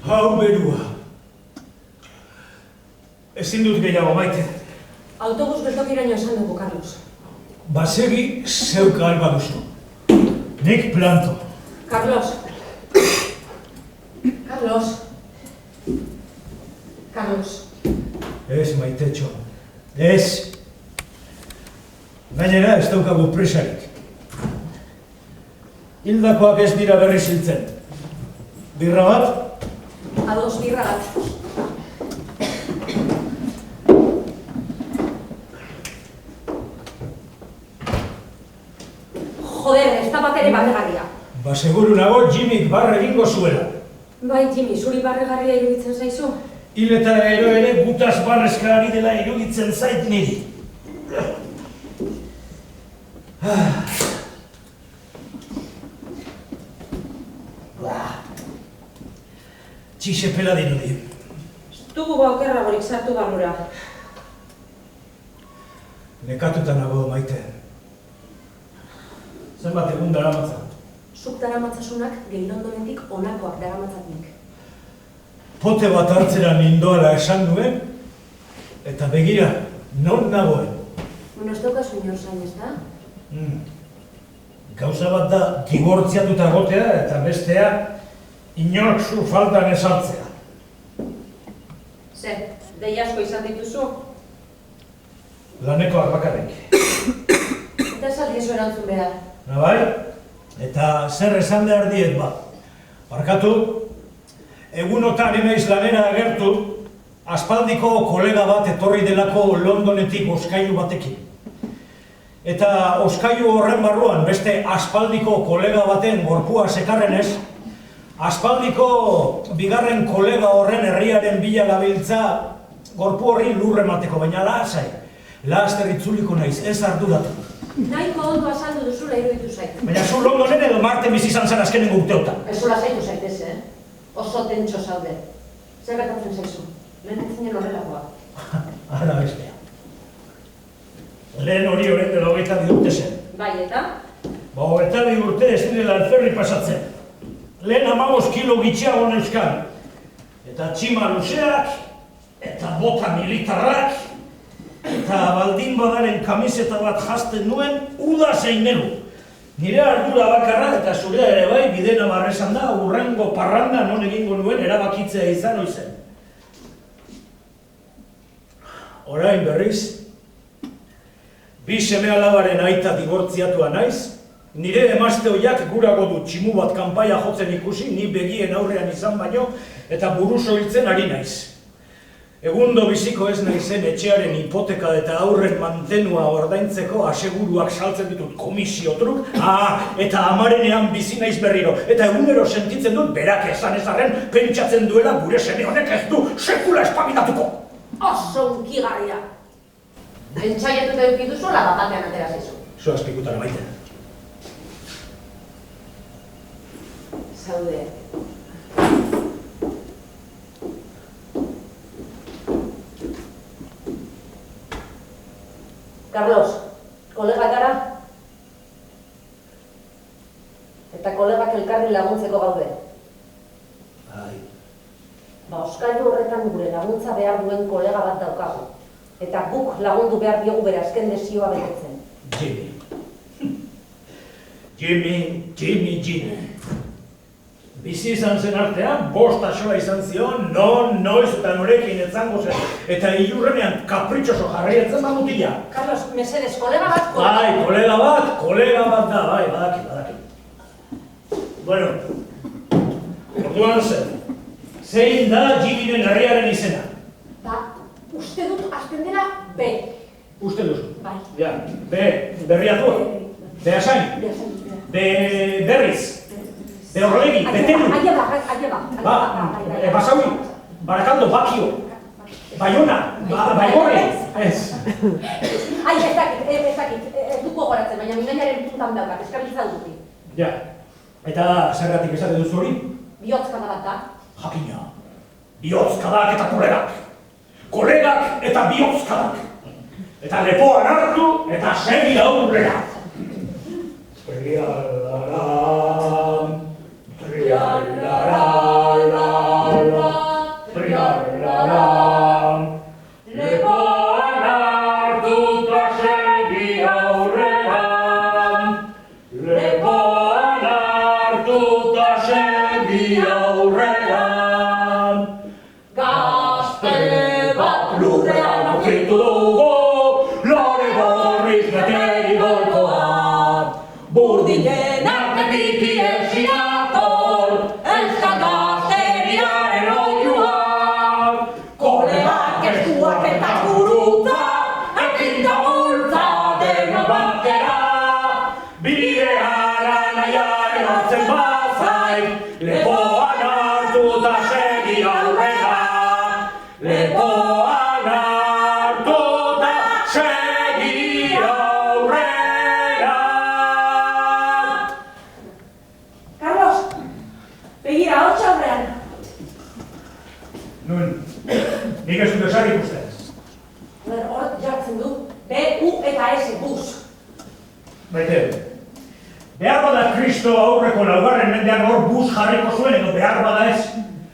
Hau berua. Ezin dut gehiago, Maite. Autobus geltokiraino esan dugu, Carlos. Basegi zeuk alba duzu. Nik planto. Carlos. Carlos. Carlos. Ez, Maitetxo. Ez. Gainera ez daukagu presarik. Hildakoak ez dira berri ziltzen. Birra bat? Ados, birra bat. Joder, ez da bat ere barregarria. Ba, seguru nago Jimmyk barre egingo zuela. Bai, Jimmy, zuri barregarria iruditzen zaizu? Hil eta ero ere gutaz barrezka ari dela iruditzen zait niri. Txixepela dirudi. Dugu baukerragorik sartu barrura. Nekatuta nago, Maite. Zenbat egun daramatza? Zuk daramatzasunak Geilondonetik honakoak daramatzatnik. Pote bat hartzera nindoala esan nuen, eta begira, non nagoen. Bueno, ez daukazu inor zain, ez da? Gauza bat da dibortziatuta egotea eta bestea inork zu faltan esartzea. Zer, dei asko izan dituzu? Lanekoak bakarrik. Eta esaldi ezo erantzun behar. Nabai? Eta zer esan behar diet ba. Barkatu, egunotan emaiz lanera agertu, aspaldiko kolega bat etorri delako Londonetik oskailu batekin. Eta oskailu horren barruan beste aspaldiko kolega baten gorpua sekarrenez, aspaldiko bigarren kolega horren herriaren bila gabiltza gorpu horri lurre emateko, baina lasai. Laster itzuliko naiz, ez arduratu. Nahiko ondo azaldu duzula iruditu zait. Baina zu Londonen edo Marten bizi izan zen azkenengo urteotan. Ezula zaitu zaitez, Oso tentxo zaude. Zer gertatzen zaizu? Lehen etzinen horrelakoa. Ara bestea. Lehen hori horren dela 22 urte zen. Bai, eta? Ba, 22 urte ez direla alferri pasatzen. Lehen 15 kilo gitxiago neuzkan. Eta txima luzeak, eta bota militarrak, eta baldin badaren kamiseta bat jazten nuen, uda zein nelu. Nire ardura bakarra eta zurea ere bai, bidena barrezan da, urrengo parranda non egingo nuen erabakitzea izan oizen. Orain berriz, bi seme alabaren aita dibortziatua naiz, nire emazte hoiak gurago du tximu bat kanpaia jotzen ikusi, ni begien aurrean izan baino, eta buruso hiltzen ari naiz. Egundo biziko ez naizen etxearen hipoteka eta aurren mantenua ordaintzeko aseguruak saltzen ditut komisiotruk, eta amarenean bizi naiz berriro, eta egunero sentitzen dut berak esan ezarren pentsatzen duela gure seme honek ez du sekula espabilatuko. Oso unkigarria. Entzaiatuta eduki duzu, batean atera zaizu. Zoaz pikutara Maite. Zaude. Carlos, kolega gara? Eta kolegak elkarri laguntzeko gaude. Bai. Ba, oskailu horretan gure laguntza behar duen kolega bat daukagu. Eta guk lagundu behar diogu bere azken desioa betetzen. Jimmy. Bizi izan zen artean, 5 axola izan zion, noiz eta norekin etzango zen, eta ilurrenean kapritxoso jarraiatzen mamutila. Carlos, mesedez, kolega bat? Bai, kolega bat da, bai, badaki. Bueno, orduan zen, zein da Jimmyren herriaren izena? Ba, uste dut azten dela B. Uste duzu? Bai. Ja, berriatua, behasain, berriz. De horrelegi, betenu. Aia ba. Basauri, Barakaldo, Bakio, Baiona, Baigorri. Ez. Ai, ez dakit, ez duko goratzen, baina mingainaren puntan daukat, eskabiltza duzuti. Ja, eta zergatik esate duzu hori? Bihotzkada bat da. Jakina, bihotzkadak eta kolegak. Kolegak eta bihotzkadak. Eta lepoan hartu eta segi aurrera. Trialaram, trialaram. Lepoan hartuta segi aurrera. Carlos, begira, hor txaurrean. Nun, nik ez dut esan ikusten. Hor jartzen du, B-U eta S, bus. Baite, behar bada Kristo aurreko laugarren mendean hor bus jarriko zuen edo behar bada ez.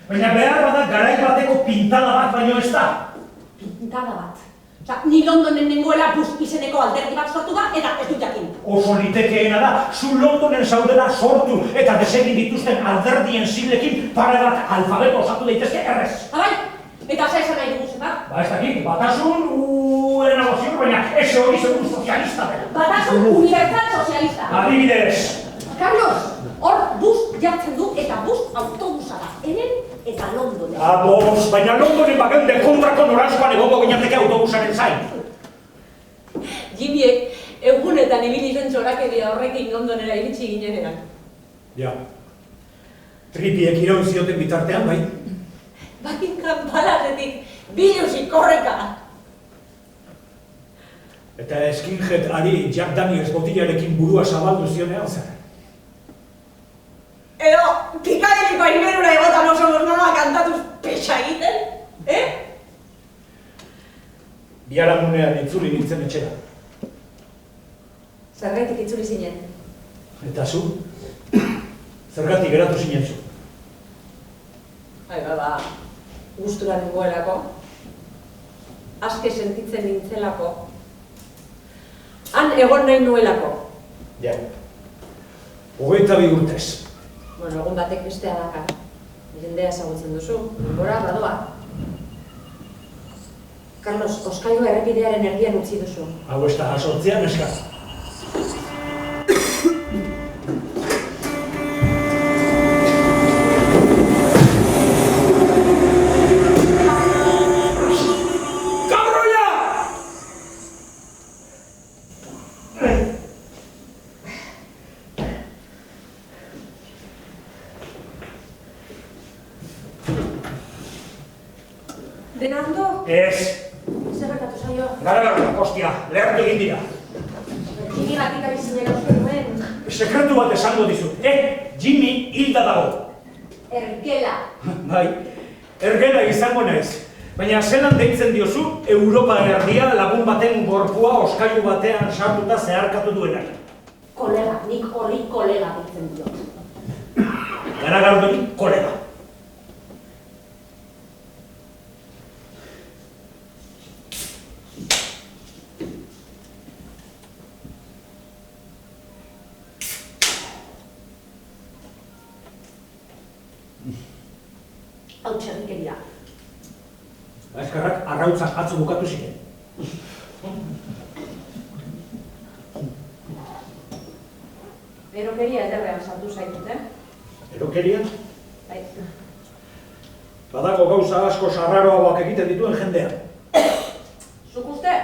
Baina behar bada garai bateko pintada bat baino ez da. Pintada bat. Osa, ni Londonen nengoela bus izeneko alderdi bat sortu da, eta ez dut jakin. Oso litekeena da, zu Londonen zaudela sortu eta desegin dituzten alderdien ziglekin pare bat alfabeto osatu daitezke errez. Bai, eta ze esan nahi dugu zenbat? Ba ez dakit, batasun negozio, baina ez hori segun sozialista dela. Batasun universal sozialista. Adibidez. Carlos, hor bus jartzen du eta bus autobusa da. Hemen eta Londonen. Ados, baina Londonen bagende kontrako noranzkoan egongo ginateke autobusaren zain. Jimiek, egunetan ibili zen txorakeria horrekin Londonera iritsi ginenean. Ja. Tripiek iraun zioten bitartean, bai. Bakin kanpalazetik, bilusi korreka. Eta skinhead ari Jack Daniels botilarekin burua zabaldu zionean zer. Edo, pikadeliko aimerura egotan oso nola kantatuz pexa egiten, Biharamunean itzuli nintzen etxera. Zergaitik itzuli zinen. Eta zu? Zergatik geratu zinen zu? Ba, gustura nengoelako. Aske sentitzen nintzelako. Han egon nahi nuelako. Ja. 22 urtez. Bueno, egun batek bestea dakar. Jendea ezagutzen duzu, denbora badoa. Carlos, Oskailua errepidearen erdian utzi duzu. Hau ez da, asortzean eska. Dena ondo? Ez. Zer gertatu zaio? Gara, hostia, lehertu egin dira. Jimigatik ari zinen uste duen. Sekretu bat esango dizut. Jimmy hilda dago. Ergela. Bai, ergela izango naiz. Baina zelan deitzen diozu, Europa erdia lagun baten gorpua oskailu batean sartuta zeharkatu duenak. Kolega, nik horri kolega deitzen diot. Garagardori, kolega. Hau txerrikeria. Eskerrak arrautzak atzo bukatu ziren. Erokeria ederrean sartu zaitut, Erokerian? Bai. Badago gauza asko sarraroagoak egiten dituen jendea. Zuk uste?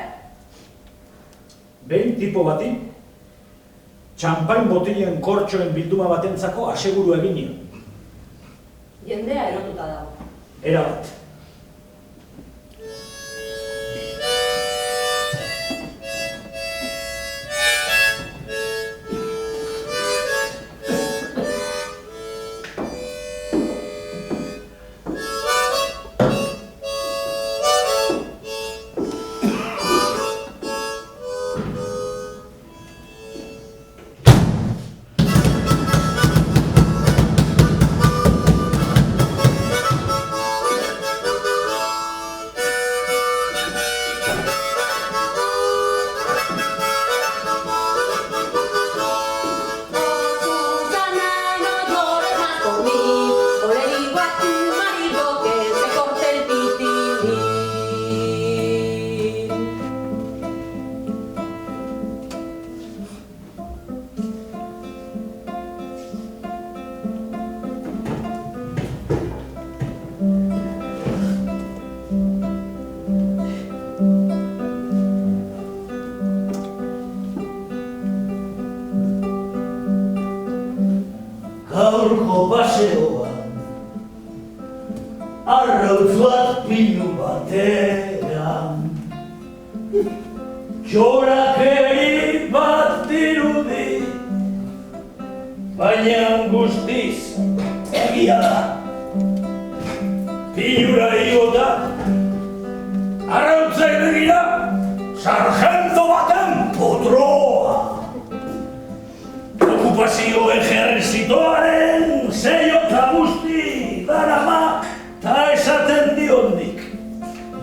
Behin tipo bati, txampain botilen kortxoen bilduma batentzako aseguru egin nion. Jendea erotuta dago. Era bat. Gaurko paseoan arrautz bat pinu batean. Txorakeri bat dirudi, baina guztiz egia da. Pinura igota, arrautzai begira, sargento baten putroa. Okupazio ejerzitoaren zeio eta guzti darama ta esaten diondik.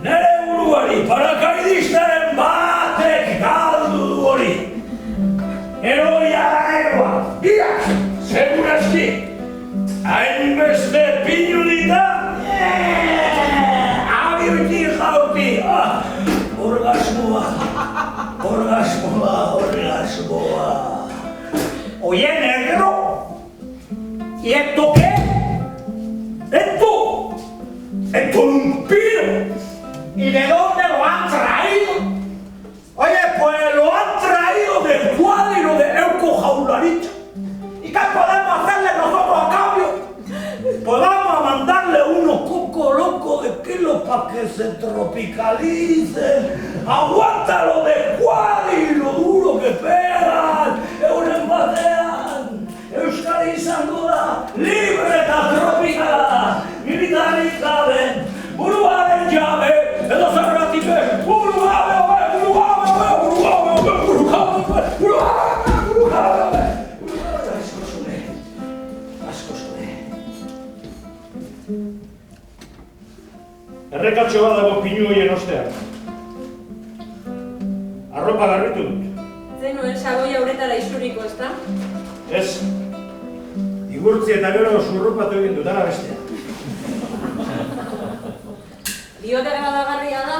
Nere buruari parakaidistaren batek galdu du hori. Eroia da eroa, biak, segurazki. Hainbeste pinu dita, abirti jauti. Orgasmoa. Oye, negro, ¿y esto qué? Esto es un pino. ¿Y de dónde lo han traído? Oye, pues lo han traído del cuadro de Euco Jaularicha. ¿Y qué podemos hacerle nosotros a cambio? Pues vamos a mandarle unos cocos locos de kilos para que se tropicalicen. Aguántalo de cuadro, lo duro que pegan. Euren batean, Euskadi izango da, libre eta tropikala, militarik gabe, buruaren jabe, edo zergatik buru gabe. Errekatxo bat dago pinu horien ostean. Arropa garritu dut. Zenuen sagoia uretara isuriko, ezta? Ez. Igurtzi eta gero zurrupatu egin dut, ara bestea. Biotera badagarria da?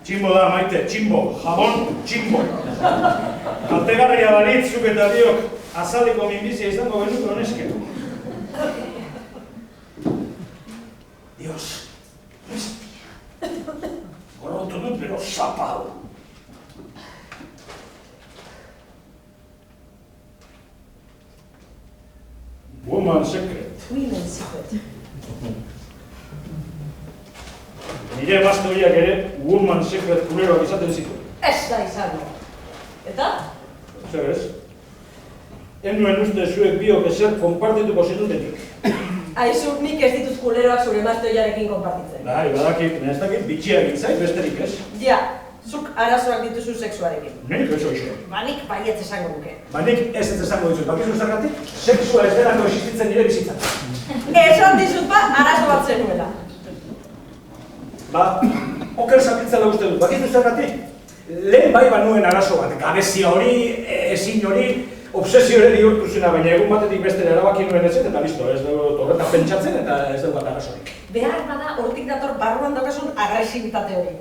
Tximbo da, Maite, tximbo. Jabon, tximbo. Kaltegarria balitz, zuk eta biok azaliko minbizia izango genuko honeske. Dios. Gorrotu dut, pero zapau. Woman secret. Women secret. Nire emazte ere woman secret kuleroak izaten zitu. Ez da izango. Eta? Zer ez? Enuen uste zuek biok ezer konpartituko zinutetik. Aizu, nik ez dituz kuleroak zure emazte oiarekin konpartitzen. Bai, badakit, nestakit bitxia egin zait besterik ez. Ja, zuk arazoak dituzu sexuarekin. Nik ez hoxe. Nik baietz esango nuke. Nik ez esango dizut, bakizu zergatik? Sexua ez denako existitzen nire bizitzan. Esan dizut arazo bat zenuela. Oker zapitzela uste dut, bakizu zergatik? Lehen bai banuen arazo bat, gabezia hori, ezin hori, obsesio ere bihurtu zena, baina egun batetik bestera erabaki nuen ezen, eta listo, ez dugu horretan pentsatzen eta ez dugu bat arazorik. Behar bada hortik dator barruan daukasun agresibitate hori.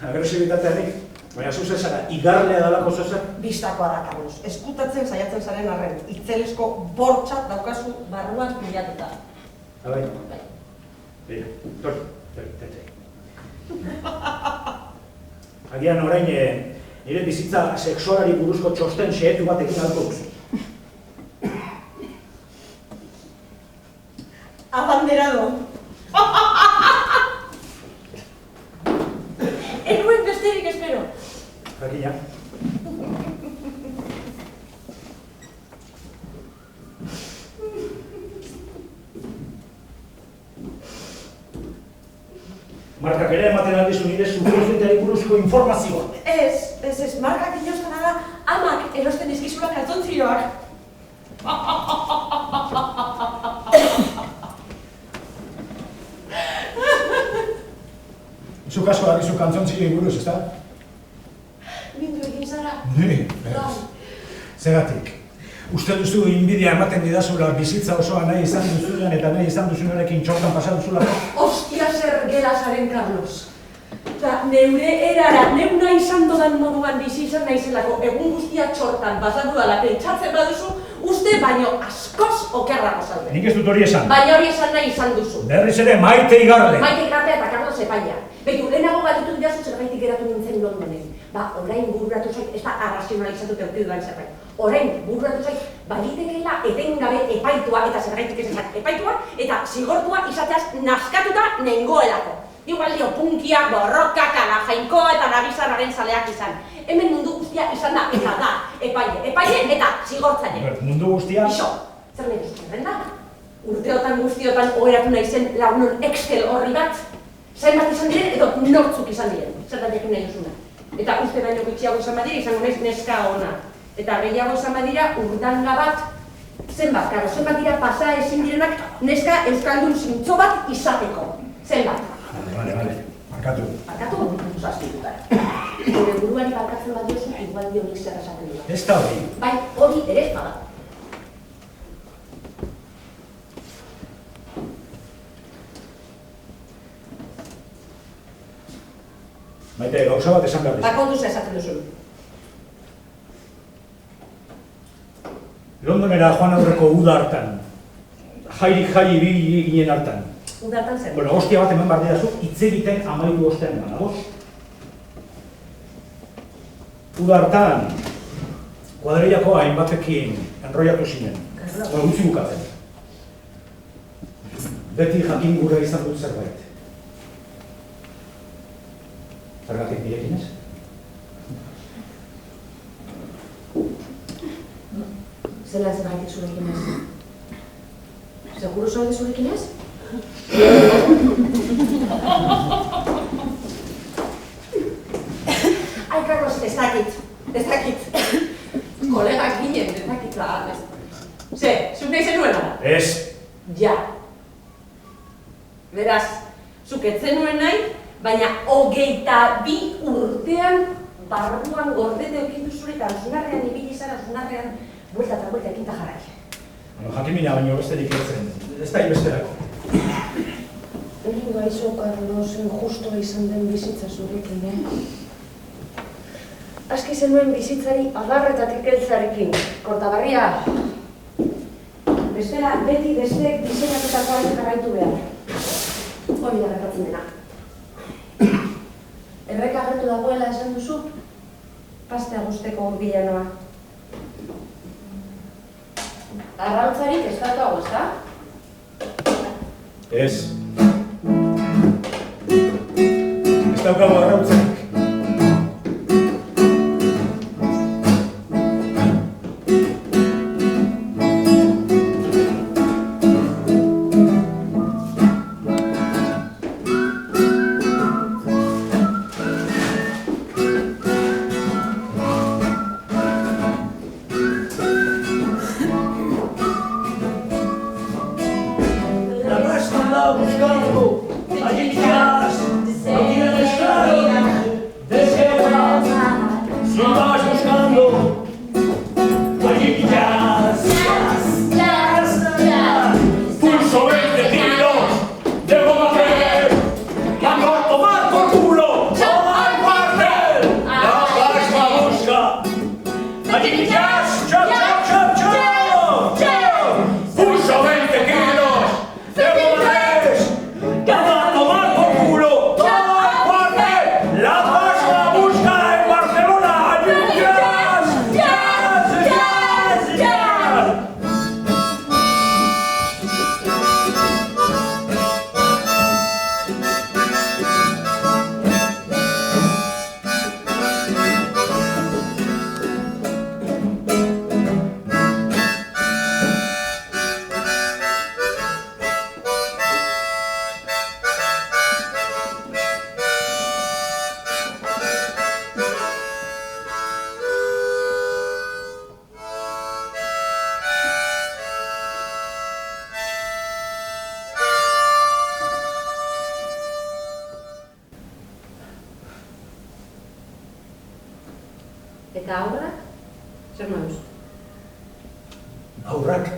Agresibitateanik? Baina zuzen zara, igarlea dalako zozen? Bistakoa da, Carlos. Eskutatzen saiatzen zaren arren, itzelesko bortxat daukazu barruan pilatuta. Bai. Bira, torri. Agian orain, nire bizitza sexualari buruzko txosten xehetu bat egin alko duzu. Abanderado. Enuen besterik espero. Jakina. Markak ere ematen aldizu nire subjektuari buruzko informazioa. Ez, markak inoztana da, amak erosten dizkizula kaltzontzioak. Zuk asko dakizu kantzontzilei buruz, ezta? Mindu egin zara? Ni, zeratik. Uste duzu inbidia ematen didazula bizitza osoa nahi izan duzunean eta nahi izan duzunarekin txortan pasa duzula? Ostia zer gelasaren, Carlos. Neure erara, neuna izan dodan moduan bizi izan naizelako egun guztia txortan pasatu dala pentsatzen baduzu, uste baino askoz okerrago zaude. Nik ez dut hori esan. Baina hori esan nahi izan duzu. Berriz ere Maite Igarle. Maite Igarle eta Carlos Epaia. Beitu, lehenago galitu didazu zerbaitik geratu nintzen Londonen. Ba, orain bururatu zait, ez da arrazionalizatu teotik dudan zerbait. Orain bururatu zait, balitekeela etengabe epaitua eta zergaitik ez ezak epaitua eta zigortua izateaz naskatuta nengoelako. Igual dio punkiak, borrokak, ala jainkoa eta nagizarraren zaleak izan. Hemen mundu guztia izan da eta da, epaile eta zigortzaile. Mundu guztia? Iso, zer nahi duzu zerrenda? Urteotan guztiotan oheratu nahi zen lagunon Excel horri bat? Zenbat izan diren edo nortzuk izan diren, zertan jakin nahi duzuna. Eta uste baino gutxiago izan badira, izango naiz neska ona. Eta gehiago izan badira urdanga bat, zenbat, karo, zenbat dira pasa ezin direnak neska euskaldun zintzo bat izateko. Zenbat. Vale, markatu. Markatu? Zazpitutara. Gure buruari barkatzen bat diozu, igual dio nik zer esaten dira. Ez da hori. Bai, hori ere bada. Maite, gauza bat esan behar dizu. Bakontuz esaten duzu. Londonera joan aurreko uda hartan. Jairi ibili ginen hartan. Uda hartan zer? Bueno, hostia bat hemen behar didazu, hitz egiten 13 ostean gana, Uda hartan, kuadrillako hainbatekin enroiatu zinen. Bueno, gutxi bukatzen. Beti jakin gura izan dut zerbait. Zergatik birekin ez? Zelan zergatik zurekin ez? Seguru zaude zurekin ez? Ai, Carlos, ez dakit. Kolegak ginen, ez dakit da. Ze, zuk nahi zenuen ara? Ez. Ja. Beraz, zuk ez zenuen nahi, baina 22 urtean barruan gordete okindu zuretan, zunarrean ibili zara, zunarrean buelta eta buelta ekinta jarrai. Jakimina baino besterik ez da inbesterako. Egin gaizo, Carlos, injustoa izan den bizitza zurekin, Aski zenuen bizitzari adarretatik heltzarekin, Kortabarria. Bestela, beti besteek diseinatutakoa jarraitu behar. Hori da gertatzen dena. Erreka agertu dagoela esan duzu, pastea guzteko bilanoa. Arrautzarik ez daukagu, ezta? Ez. Ez daukagu arrautzarik. Eta aurrak? Zer moduz? Aurrak?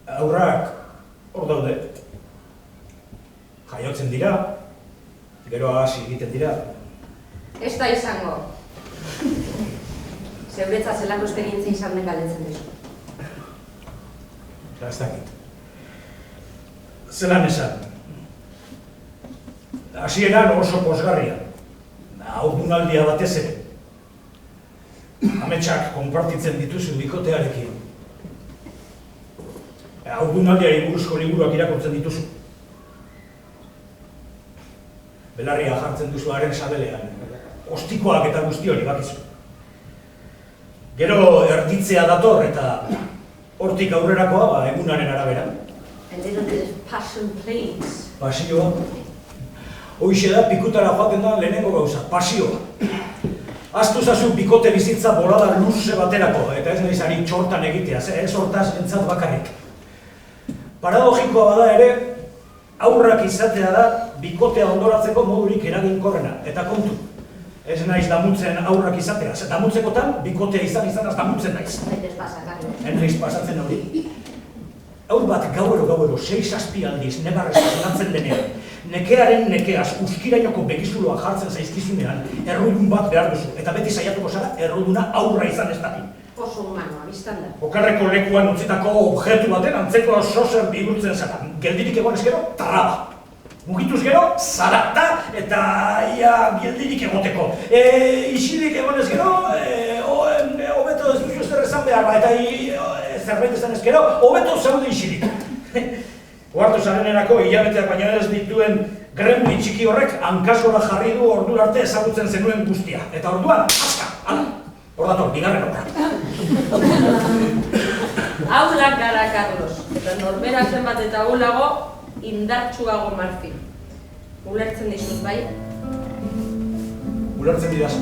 Aurrak hor daude. Jaiotzen dira, gero hasi egiten dira. Ez da izango. Zeuretza zelako esperientzia izan den galdetzen duzu. Ez dakit. Zelan esan. Hasieran oso posgarria. Haurdunaldia batez ere. Ametsak konpartitzen dituzu bikotearekin. Haurdunaldiari buruzko liburuak irakurtzen dituzu. Belarria jartzen duzu haren sabelean. Ostikoak eta guzti hori bakizu. Gero erditzea dator eta hortik aurrerakoa egunaren arabera. And isn't it passion, please? Pasioa. Hoixe da pikutara joaten da lehenengo gauza, pasioa. Aztu zazu bikote bizitza bolada luze baterako, eta ez nahiz ari txortan egiteaz, ez hortaz entzat bakarrik. Paradogikoa bada ere, aurrak izatea da bikotea ondoratzeko modurik eraginkorrena, eta kontu. Ez naiz damutzen aurrak izateaz, damutzekotan bikotea izanaz damutzen naiz. Ez naiz pasatzen hori. Aur bat gauero 6-7 aldiz nebarrez esnatzen denean, nekearen nekeaz uskirainoko begizuloa jartzen zaizkizunean, errudun bat behar duzu, eta beti saiatuko zara erruduna aurra izan ez dakin. Oso humanoa, biztan da. Okarreko lekuan utzitako objektu baten antzeko sozer bihurtzen zara. Geldirik egon ez gero, traba. Mugituz gero, zarata, eta ia geldirik egoteko. Isilik egon ez gero, hobeto ez duzu zer esan behar, eta zerbait esan ez gero, hobeto zaude isilik. Oartu zarenerako hilabeteak baina ez dituen gremlin txiki horrek hankasgora jarri du ordura arte ezagutzen zenuen guztia. Eta orduan, aska, hala, hor dator, bigarren obra. Aulak gara, Carlos. Eta norbera zenbat eta aulago, indartsuago Marfil. Ulertzen dizut, bai? Ulertzen didazu.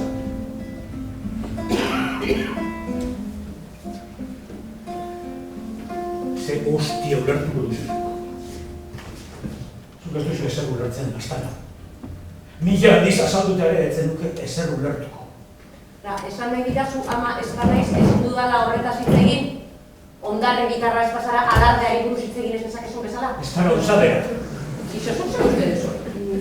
Ze hostia ulertuko duzu. Zuk ez duzu ezer ulertzen, astana. Mila handiz azalduta ere etzen duke ezer ulertuko. Esan nahi didazu, ama, ez naiz ez dudala horretaz hitz egin, ondarre gitarra ez pasara alardeari buruz hitz egin ez dezakezun bezala? Ez dara usadera. Izosuk zer uste duzu?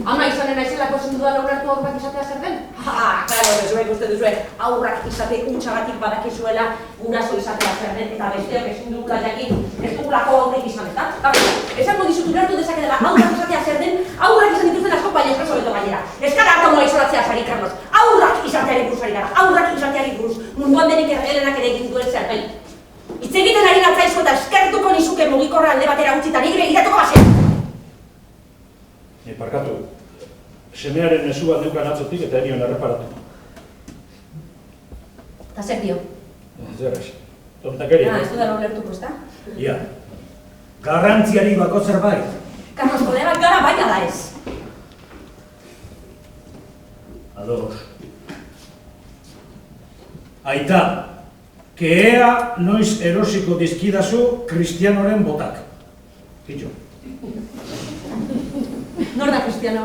Ama izanen naizelako ezin dudala ulertu aurrak izatea zer den? Claro, dezuek uste duzue, aurrak izate utxagatik badakizuela guraso izatea zer den, eta besteak ezin dugula jakin, ez dugulako aurrik izan, ez da? Esango dizut ulertu dezakedela aurrak izatea zer den, aurrak izan dituzten asko baina espreso beto gainera. Ez gara atomoa izolatzea sari, Carlos. Aurrak izateari buruz ari gara, aurrak izateari buruz, munduan denik erregelenak ere egin duen zer den. Hitz egiten ari natzaizu eta eskertuko nizuke mugikorra alde batera utzita, nik begiratuko bazea. Parkatu, semearen mezu bat neukan atzotik eta enion erreparatu. Eta zer dio? Zer ez, tontakeria. Ez dudala ulertuko, ez da? Ia, garrantziari bako zerbait. Carlos, kolegak gara baina da ez. Ados. Aita, kehea noiz erosiko dizkidazu Kristianoren botak. Kitxo. Nor da Cristiano?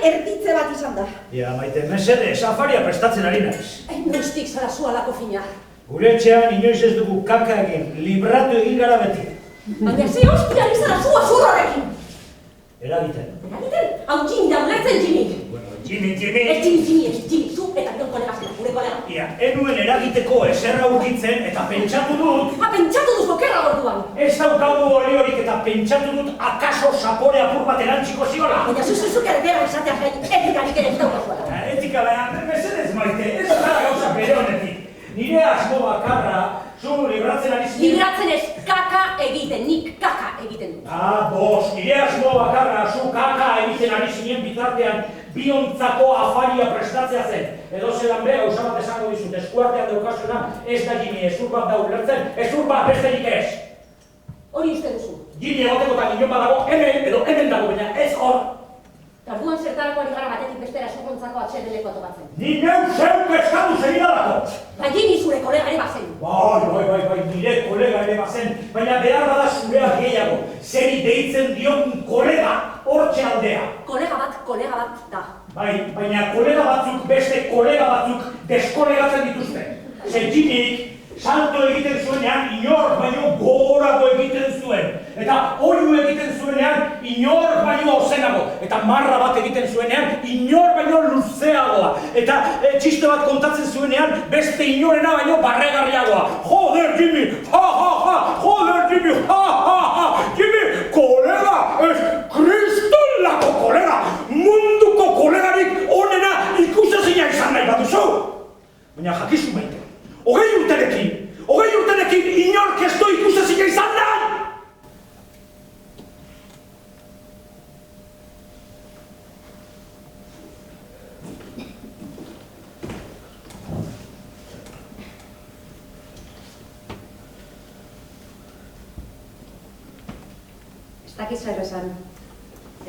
erditze bat izan da. Ja, Maite, mesedez, afaria prestatzen ari naiz. Noiztik zara zu alako fina. Gure etxean inoiz ez dugu kaka egin, libratu egin gara beti. Baina ze hostia ari zara zu azurrorekin. Eragiten. Eragiten? Hau Jimmy da, ulertzen Jimmy. Bueno, Jimmy. Ez Jimmy, zu eta bion kolega zela, gure kolega. Ia, enuen eragiteko eserra urkitzen eta pentsatu dut. Pentsatu duz bokerra orduan. Ez daukagu horik eta pentsatu dut akaso sapore apur bat erantziko ziola. Baina zuzuzuk erdera izatea gain, etikarik ere ez daukazuela. Etika beha, mesedez Maite, ez gara gauza bere honetik. Nire asmo bakarra, zu libratzen ari zinen. Libratzen ez kaka egiten, nik kaka egiten dut. Bos, nire asmo bakarra, zu kaka egiten ari zinen bitartean biontzako afaria prestatzea zen. Edo zelan be, gauza bat esango dizut, eskuartean daukazuna ez da Jimmy, ezur bat da ulertzen, ezur bat besterik ez. Hori uste duzu. Jimmy egotekotan inon badago hemen, edo hemen dago, baina ez hor. Tarduan zertarako ari gara batetik bestera zukontzako atxedeleko topatzen. Ni neu zeu eskatu zenidalako. Ba, Jimmy zure kolega ere bazen. Bai, nire kolega ere bazen, baina behar bada zurea gehiago. Zeri deitzen dion kolega, hortxe aldea. Kolega bat da. Bai, baina kolega batzuk beste kolega batzuk deskolegatzen dituzte. Zer Jimmyk salto egiten zuenean inor baino gogorago egiten zuen. Eta oiu egiten zuenean inor baino ozenago. Eta marra bat egiten zuenean inor baino luzeagoa. Eta txiste bat kontatzen zuenean beste inorena baino barregarriagoa. Joder, Jimmy! Joder, Jimmy! Jimmy, kolega! Ez kristolako kolega! Munduko kolegarik onena ikusezina izan nahi baduzu! Baina jakizu Maite. Hogei urterekin inork ez du ikusezina izan nahi! Ez dakit zer esan.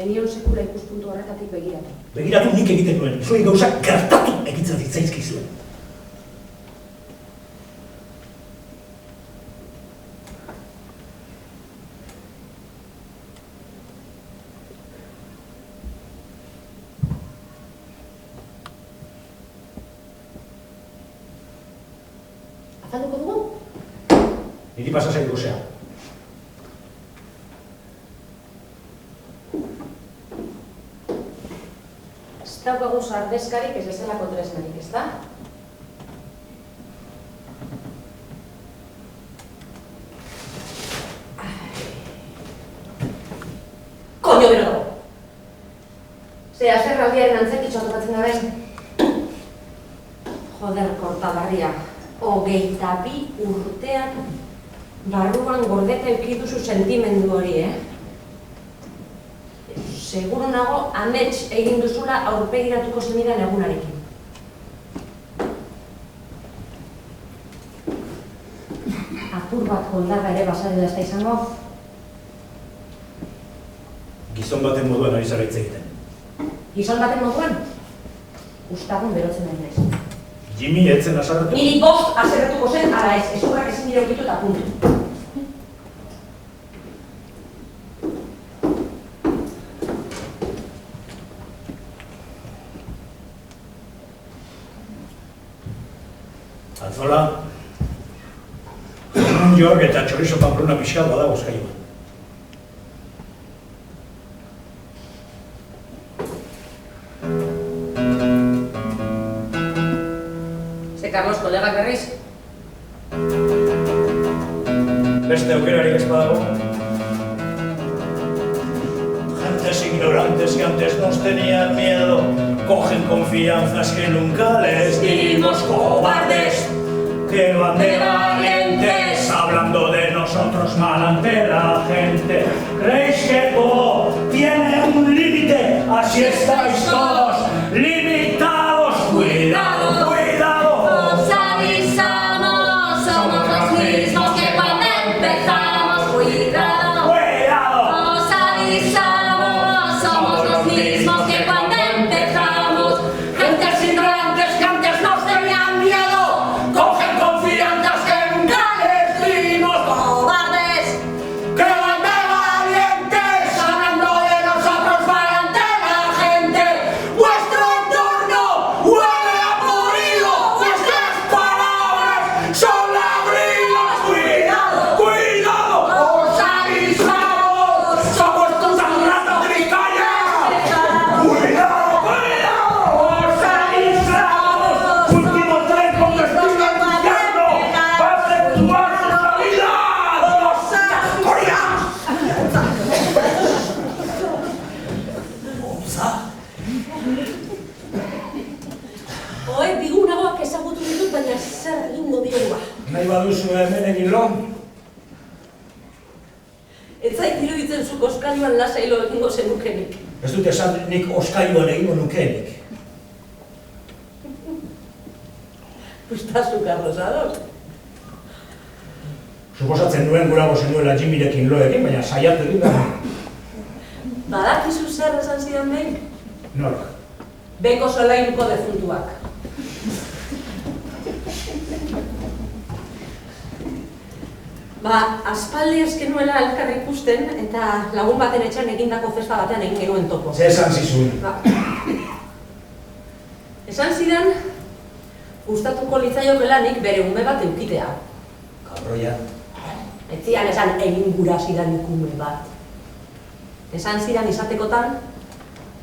Enion sekula ikuspuntu horretatik begiratu. Begiratu nik egiten nuen, zuei gauzak gertatu egitzen zitzaizkizuen. Azalduko dugu? Niri pasa zaitu gozea. Ez daukagu sardezkarik ez ezelako tresnarik, ez da? Koño bero dago! Ze, aserraldiaren antzerkitxoa topatzen da ben? Joder, Kortaberria. 22 urtean barruan gordeta eukiduzu sentimendu hori, Seguru nago amets egin duzula aurpegiratuko zenidan egunarekin. Apur bat koldarra ere basarela ez da izango? Gizon baten moduan ari zara hitz egiten. Gizon baten moduan? Ustagun berotzen ari naiz. Jimmy etzen asarretu. Niri bost aserretuko zen, ala ez, ezurrak ezin dira ukitu eta puntu. Altzola, New York eta txorizo pamplona pixka badago eskailuan. Carlos, kolegak berriz? Beste aukerarik ez badago. Gentes ignorantes que antes nos tenían miedo cogen confianzas que nunca les dimos, cobardes que van de valientes hablando de nosotros mal ante la gente. ¿Creéis que todo tiene un límite? Así estáis todos limitados. Cuidado, cuidado. Os avisamos, somos los mismos que cuando empezamos. Cuidado, Cuidado. os avisamos, somos los mismos que cuando empezamos. Gentes ignorantes que antes nos tenían miedo, Cogen confianzas que nunca les dimos. cobardes. Que van de valientes hablando de nosotros mal ante la gente. Bigunagoak ezagutu ditut, baina zer egingo dioa. Nahi baduzu hemen egin lo? Ez zait iruditzen zuk oskailuan lasailo egingo zenukenik. Ez dut esan nik oskailuan egingo nukeenik. Ustazu, Carlos, ados? Suposatzen nuen gurago zenuela Jimmyrekin lo egin, baina saiatu egin da. Badakizu zer esan zidan behin? Nork? Beko solainuko defuntuak. Aspaldi ezken nuela elkar ikusten, eta lagun baten etxean egindako festa batean egin genuen topo. Ze esan zizun? Esan zidan, gustatuko litzaiokeela nik bere ume bat eukitea. Kabroia. Ez zidan esan egin gura zidanik ume bat. Esan zidan izatekotan,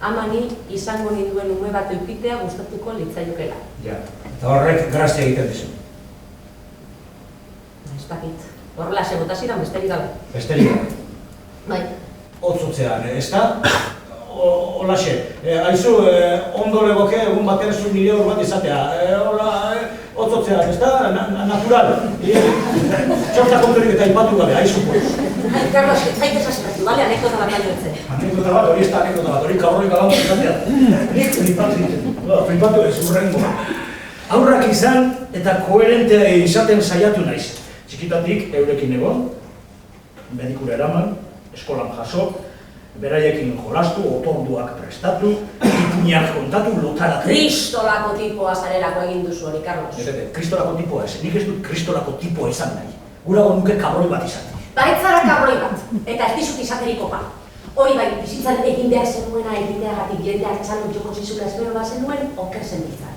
ama ni izango ninduen ume bat eukitea gustatuko litzaiokeela. Ja, eta horrek grazia egiten dizu. Ez dakit. Horrela segota zidan besterik gabe. Besterik gabe. Bai. Otzotzean, ez da? Holaxe, haizu, ondo legoke egun batean zu nire hor bat izatea. Otzotzean, ez da? Natural. Txorta kontorik eta ipatu gabe, haizu pues. Carlos, ez zaitez aspertu, bale? Anekdota bat baino etze. Anekdota bat, hori ez da anekdota bat, hori kaborrik alango izatea. Nik flipatu ez, urrengoa. Aurrak izan eta koherentea izaten saiatu naiz. Txikitatik eurekin egon, medikura eraman, eskolan jaso, beraiekin jolastu, otorduak prestatu, ipuñak kontatu, lotaratu. Kristolako tipoa zarelako egin duzu hori, Carlos. Kristolako tipoa ez, nik ez dut kristolako tipoa izan nahi. Gurago nuke kabroi bat izan. Ba ez zara kabroi bat, eta ez dizut izateriko pa. Hori bai, bizitzan egin behar zenuena egiteagatik jendeak txalun joko zizula ezbero bat zenuen, oker zen bizan.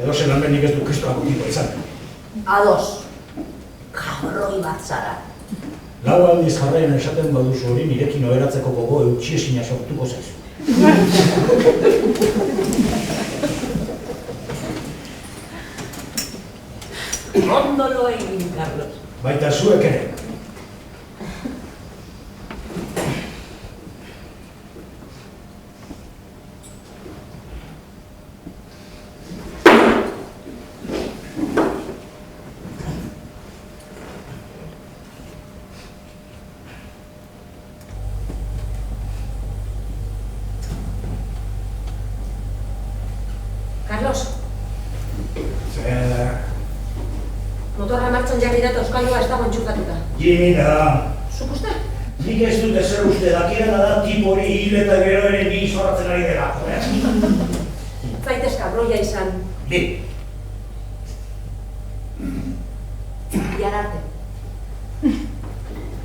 Edozen almen nik ez du kristolako tipoa izan. Ados, kabroi bat zara. Lau aldiz jarraien esaten baduzu hori nirekin oheratzeko gogo eutxiesina sortuko zaizu. Ondo lo egin, Carlos. Baita zuek ere. Carlos. Zer... Motorra martxan jarri da eta euskaldua ez dago entxufatuta. Jimmy da. Zuk uste? Nik ez dut ezer uste dakirana da tipo hori hil eta gero ere ni zorratzen ari dela. Zaitez kabroia izan. Bi. Bihar arte.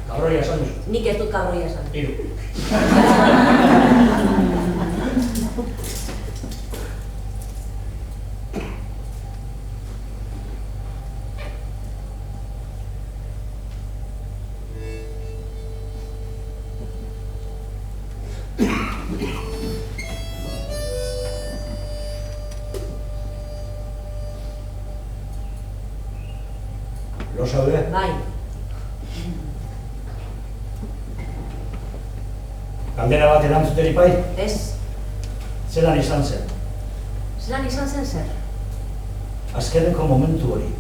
Kabroia esan duzu. Nik ez dut kabroia esan. Hiru. Lo zaude? Bai. Galdera bat erantzuteri pai? Ez. Zelan izan zen? Zelan izan zen zer? Azkeneko momentu hori.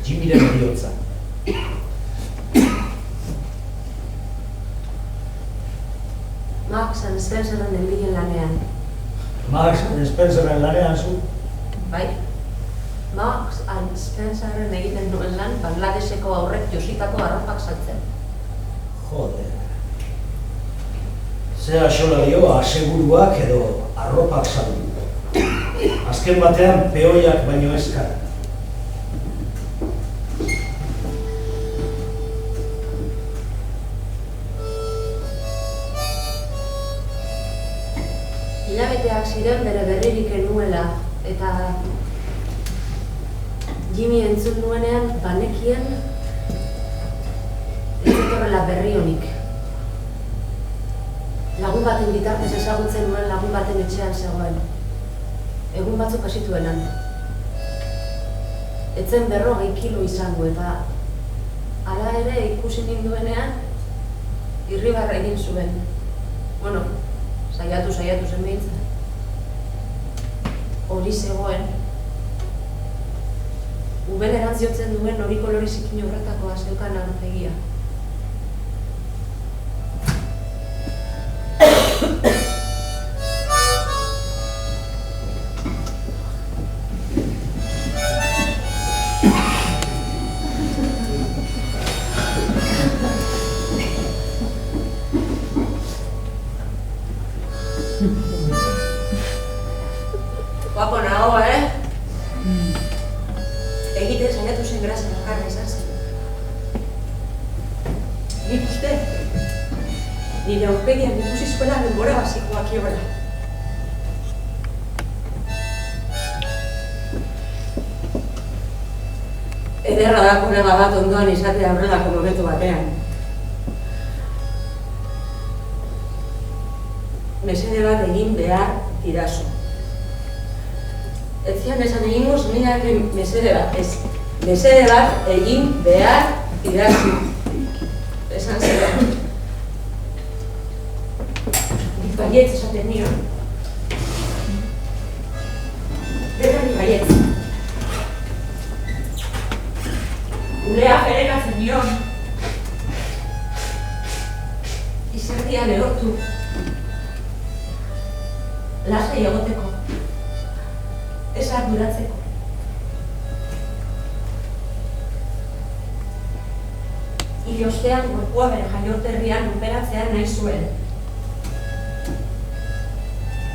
Jimmyren heriotza. Max and Spencerren enbilen lanean. Max and Spencerren lanean zu? Bai? Max and Spencerren egiten duen lan Bangladeseko aurrek jositako arropak saltzen. Joder. Ze axola dio aseguruak edo arropak saldu. Azken batean peoiak baino ezkar. Hilabeteak ziren bere berririk nuela eta Jimmy entzun nuenean banekien ez zetorrela berri honik. Lagun baten bitartez ezagutzen nuen lagun baten etxean zegoen. Egun batzuk hasituenan. Etzen 40 kilo izango eta hala ere ikusi ninduenean irribarra egin zuen. Bueno, saiatu zen behintzen. Hori zegoen. Ubelerantz jotzen duen hori kolore zikin horretakoa zeukan aurpegia. Guapo nago, Egiten saiatu zen grasa bakarra izan zen. Nik uste, nire aurpegian ikusi zuela denbora basikoak iola. Ederra da kolega bat ondoan izatea horrelako momentu batean. Mesede bat egin behar didazu. Ez zian esan egingoz, nireak mesede bat, ez. Mesede bat egin behar didazu. Esan zera. Nik baietz esaten nion. Berari baietz. Ulea ferekatzen nion. Izerdian erortu. Lasai egoteko. Ez arduratzeko. Hile ostean gorpua bere jaiorterrian lurperatzean nahi zuen.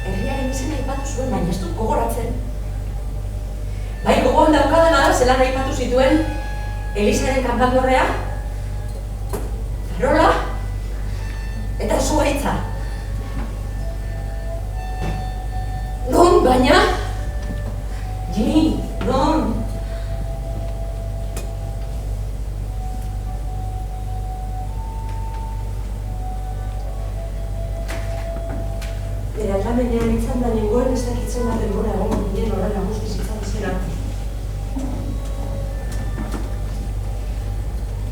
Herriaren izena aipatu zuen, baina ez dut gogoratzen. Bai, gogoan daukadana da zelan aipatu zituen Elizaren kanpandorrea, farola eta zuhaitza. Non, baina? Jimmy, non? Bere aldamenean izan da nengoen ez dakitzen bat denbora egon ginen horrela guztiz izan zera.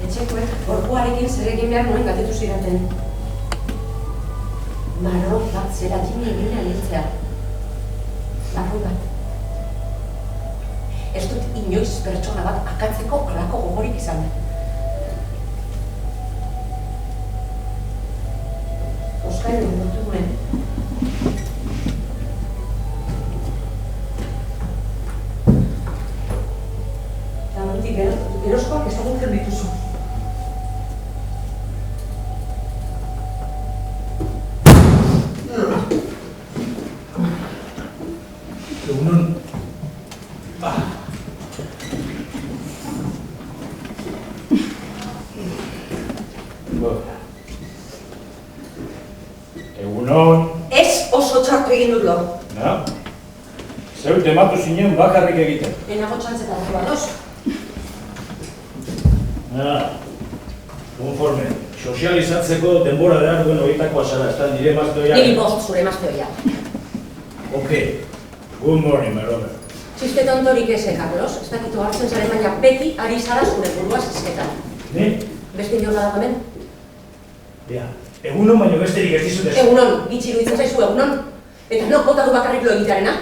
Etxekoek gorpuarekin zerekin behar nuen gatetu ziraten. Marrot bat zera Jimmy eginean hiltzea. Marrot bat. Ez dut inoiz pertsona bat akatzeko alako gogorik izan. Oskailu dut nuen. Eta horretik gerozkoak ezagutzen dituzu. Egunon. Egunon. Ez oso txartu egin dut lo. Na? Zeu tematu zinen bakarrik egiten. Enago txantzetara doaz. Konforme. Sozializatzeko denbora behar duen horietakoa zara, ez da nire emazteoia. Niri bost zure emazteoia. Ok. Good morning, Maromer. Txiste tontorik eze, Carlos. Ez dakitu hartzen zaren, baina beti ari zara zure burua zizketan. Ne? Beste inola dago hemen? Ja. Egunon baino besterik ez dizut ez. Egunon, gitxi iruditzen zaizu egunon. Eta no kota du bakarrik lo egitearena?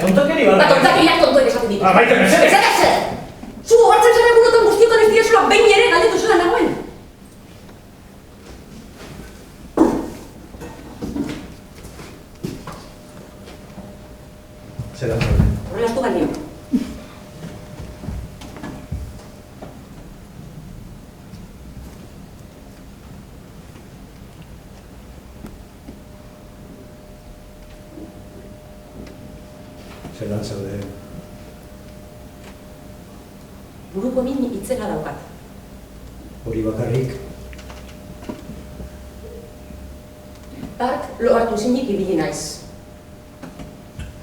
Tontokeri bada. Tontokeriak tontoek esaten ditu. Maite, mesedez! Mesedez! Zu hartzen zara egunotan guztiotan ez direzula behin ere galdetu zela nagoen. Zer da zaude? Horrela estu baino. Zer da zaude? Buruko min itzela daukat. Hori bakarrik? Bart, lo hartu zinik ibili naiz.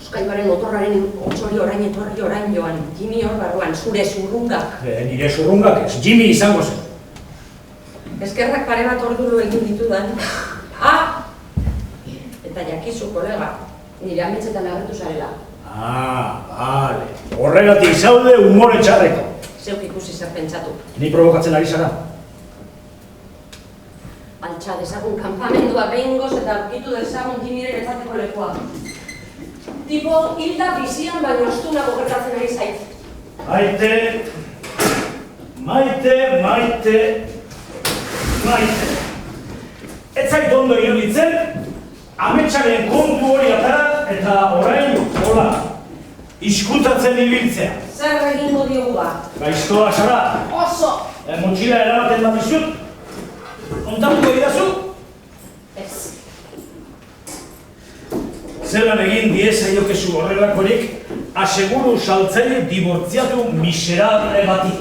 Oskailuaren motorraren otxori orain etorri orain joan. Jimmy hor barruan, zure zurrungak. Nire zurrungak ez, Jimmy izango zen. Eskerrak pare bat ordulu egin ditudan. Eta jakizu, kolega, nire ametsetan agertu zarela. Bale. Horregatik zaude umore txarreko. Zeuk ikusi zer pentsatu. Ni provokatzen ari zara. Altxa dezagun kanpamendua behingoz eta aurkitu dezagun Jimiren ezateko lekoa. Tipo, hilda bizian baino ostunago gertatzen ari zait. Maite. Ez zait ondo iruditzen, ametsaren kontu hori atara eta orain, hola, iskutatzen ibiltzea. Zer egingo diogu ba? Gaiztoa zara. Oso! Motxila eramaten bat izut. Kontatuko idazu? Ez. Zelan egin diezaiokezu horrelakorik, aseguru saltzaile dibortziatu miserable bati.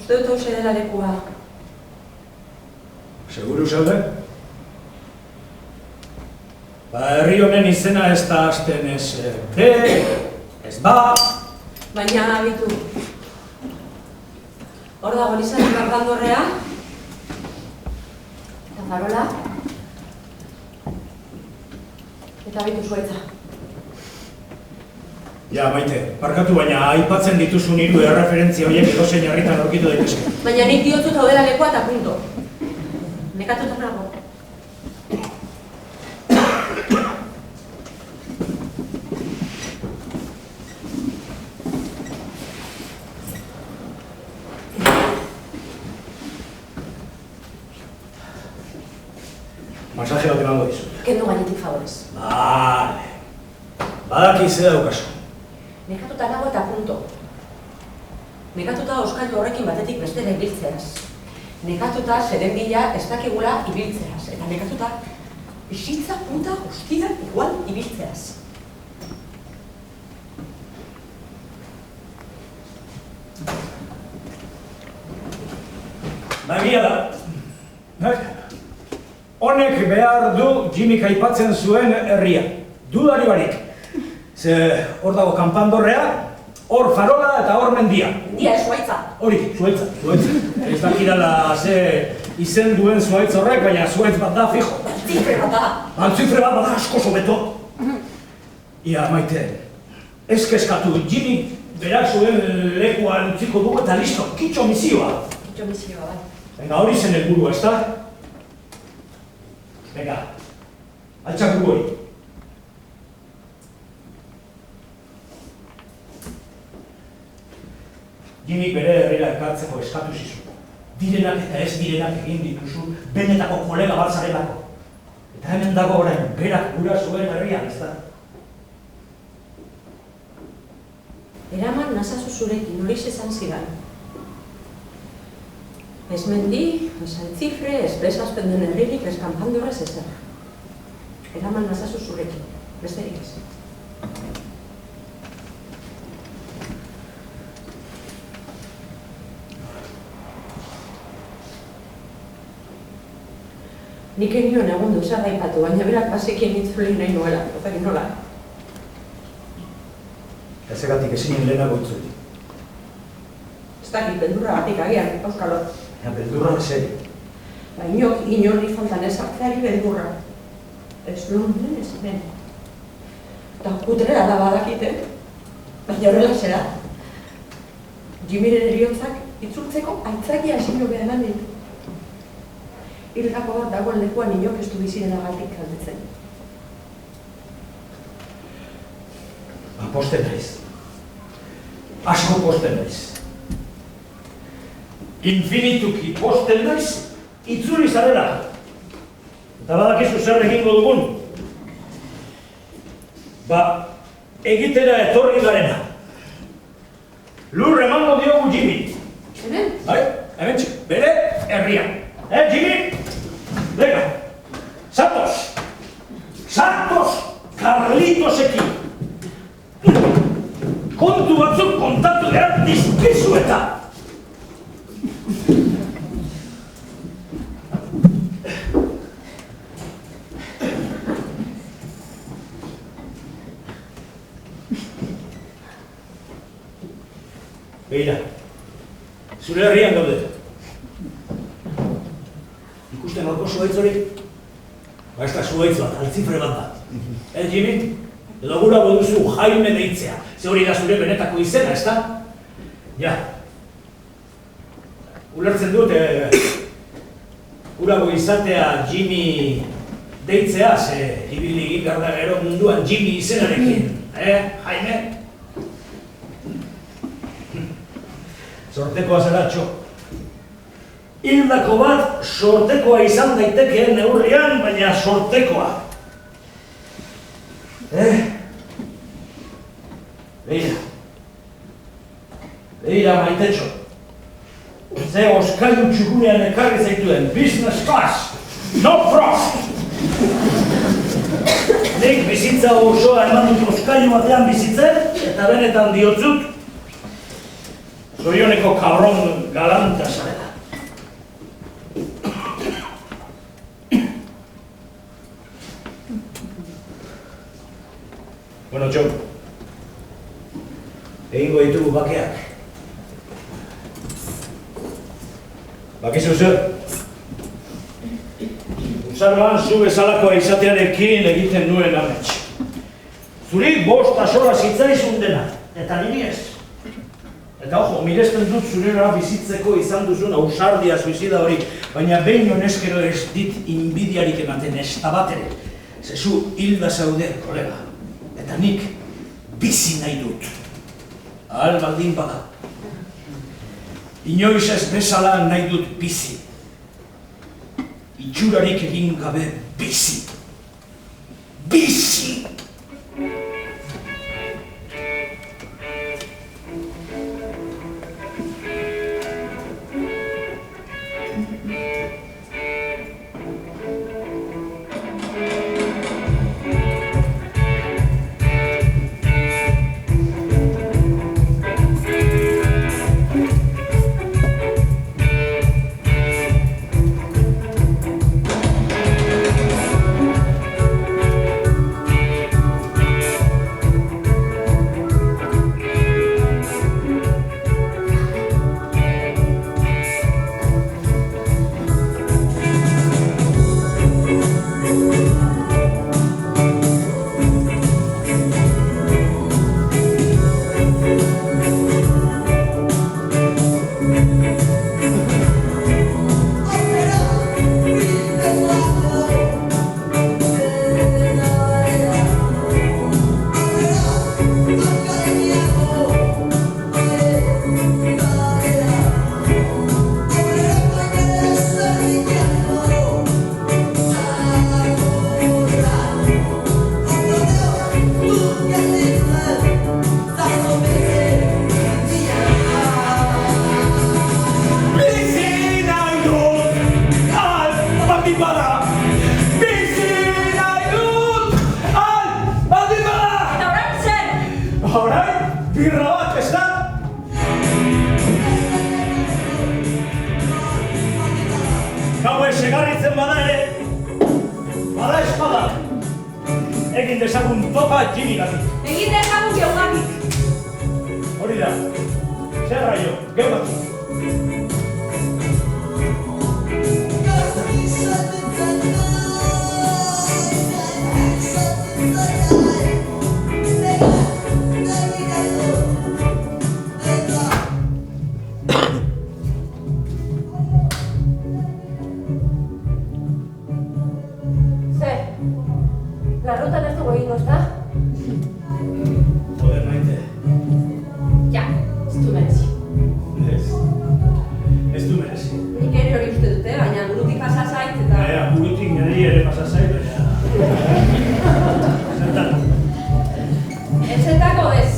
Uste dut hause dela lekua. Seguru zaude? Herri honen izena ez da hasten ez be, ez ba. Baina abitu. Hor dago Elizaren Barbandorrea. Eta farola. Eta abitu zuaitza. Ja, Maite, barkatu baina aipatzen dituzun hiru erreferentzia horiek edozein herritan aurkitu daitezke. Baina nik diotzut hau dela lekua eta punto. Nekatuta nago. Masaje bat emango dizut. Kendu gainetik favorez. Bale. Badaki ze daukazu. Nekatuta nago eta punto. Nekatuta oskailu horrekin batetik bestera ibiltzeaz. Nekatuta zeren bila ez dakigula ibiltzeaz. Eta nekatuta bizitza punta guztian igual ibiltzeaz. Nagia da. Honek behar du Jimik aipatzen zuen herria. Dudari barik. Ze hor dago kanpandorrea, hor farola eta hor mendia. Mendia ez zuaitza. Hori, zuaitza. Ez dakidala ze izen duen zuaitz horrek, baina zuaitz bat da fijo. Antzifre bat da. Antzifre bat bada asko sobeto. Ia, Maite, ez kezkatu, Jimmy berak zuen lekuan utziko dugu eta listo, kitxo misioa. Kitxo misioa, bai. Venga, hori zen helburua, ezta? Venga, altxak dugu hori. Jimmy bere herrira ekartzeko eskatu zizu. direnak eta ez direnak egin dituzu benetako kolega bat zarelako. Eta hemen dago orain, berak gurasoen herrian, ez da? Eraman nazazu zurekin, horixe esan zidan. Ez mendi, ez altzifre, ez bezazpen den herririk, ez kanpandorrez ezer. Eraman nazazu zurekin, besterik ez. Nik egin egun du zer daipatu, baina berak bazekien itzuli nahi nuela, otak nola. Ezegatik ezin lehenago itzuli. Ez dakit, beldurra batik agian, auskalo. Beldurra zei. Ba, inorri fontan ez hartzeari beldurra. Ez lunden ez ben. Eta kutrera da badakite, baina horrela zera. Jimiren eriotzak itzultzeko aitzakia esin jo behar ditu. Hildako bat dagoen lekuan inok ez du biziren agatik kaldetzen. Poste naiz. Asko poste naiz. Infinituki poste naiz, itzuli zarela. Eta badakizu zer egingo dugun. Egitera etorri garena. Lur emango diogu Jimmy. Hemen? Bai, hemen txik, bere herrian. Jimmy? Venga, Santos! Santos! Carlitosekin! Kontu batzuk kontatu behar dizkizu eta! Begira, zure herrian gaude. Ikusten horko zuhaitz hori? Ba ez da zuhaitz bat, altzifre bat da. Jimmy? Edo gurago duzu Jaime deitzea. Ze hori da zure benetako izena, ez da? Ja. Ulertzen dut, gurago izatea Jimmy deitzea, ze ibili egin garda gero munduan Jimmy izenarekin. Jaime? Sortekoa zera, txo. Hildako bat sortekoa izan daitekeen neurrian, baina sortekoa. Begira, maitetxo. Ze oskailu txugunean ekarri zaituen business class, no frost! Nik bizitza osoa eman dut oskailu batean bizitzen, eta benetan diotzut, zorioneko kabron galanta zarela. Bueno, txo, egingo ditugu bakeak. Bakizu zer? Usaroan zu bezalakoa izatearekin egiten nuen amets. Zuri 5 axola zitzaizun dena, eta niri ez. Eta ojo, miresten dut zurera bizitzeko izan duzun ausardia suizida hori, baina behin honezkero ez dit inbidiarik ematen ez da bat ere. Zezu hilda zaude, kolega. Eta nik bizi nahi dut. Ahal baldin bada. Inoiz ez bezala nahi dut bizi. Itxurarik egin gabe bizi. Bizi! dezagun topa Jimmy-gatik. Egin dezagun geugatik. Hori da, zer raio, geugatik. Larrotan ez dugu egingo, ezta? Joder, Maite. Ja, ez du merezi. Ez du merezi. Nik ere hori uste dute, baina burutik pasa zait eta... Baina, burutik niri ere pasa zait, baina... Zertan. Etxetako ez.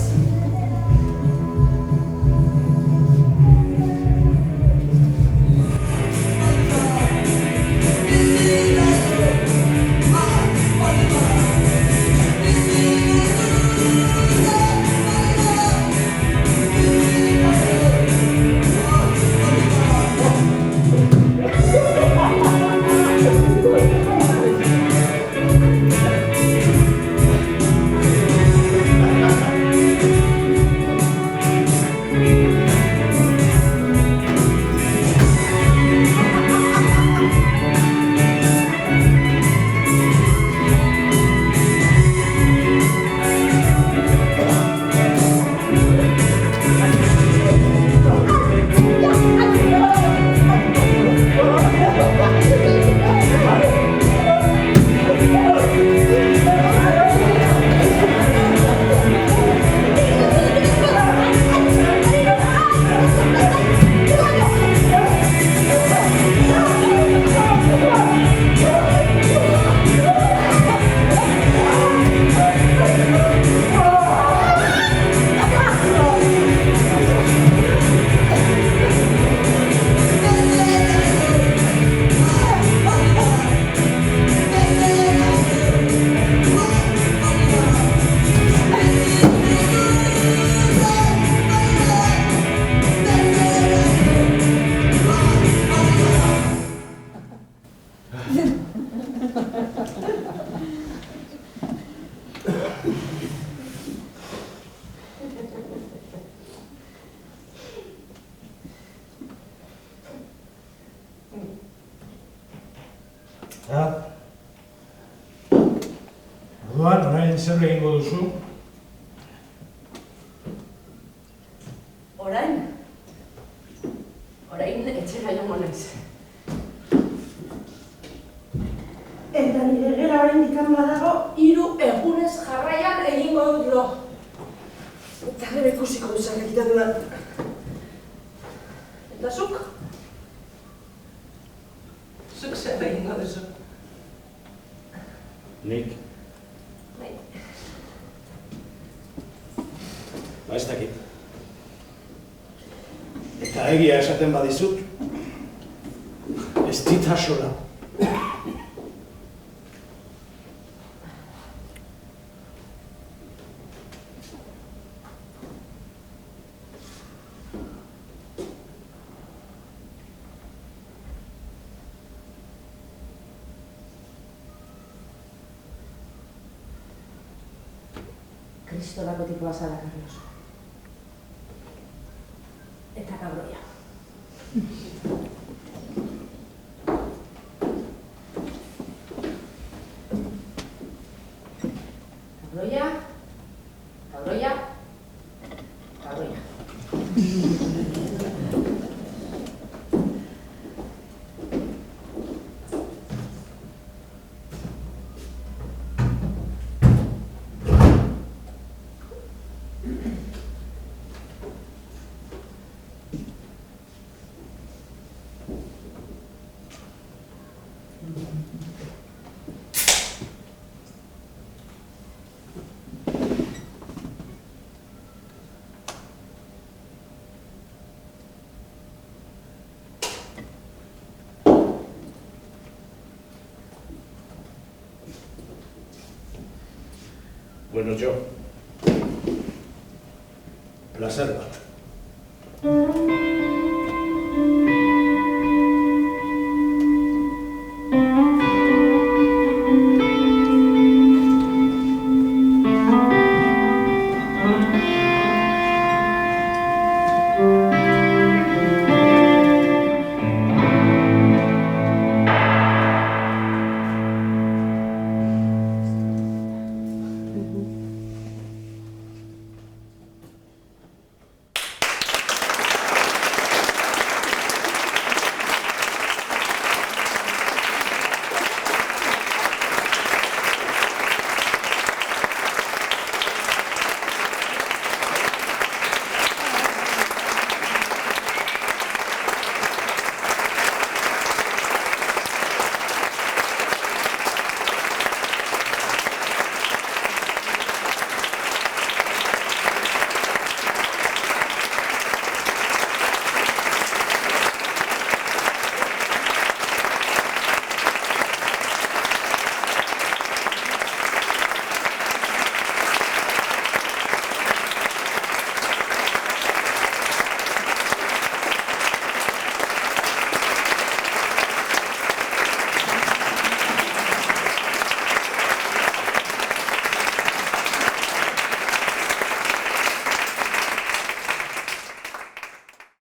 Orduan, orain zer egingo duzu? Orain etxera joango naiz. Eta nire gela oraindik badago 3 egunez jarraian egingo dut lo. Eta gero ikusiko du zer egiten dudan. Eta zuk? Zuk zer egingo duzu? Nik? Bai. Ba, ez dakit. Eta egia esaten badizut, ez dit hasola. Kristolako tipoa zara, Carlos. Eta kabroia. Kabroia, kabroia, kabroia. Bueno, jo. Placer bat.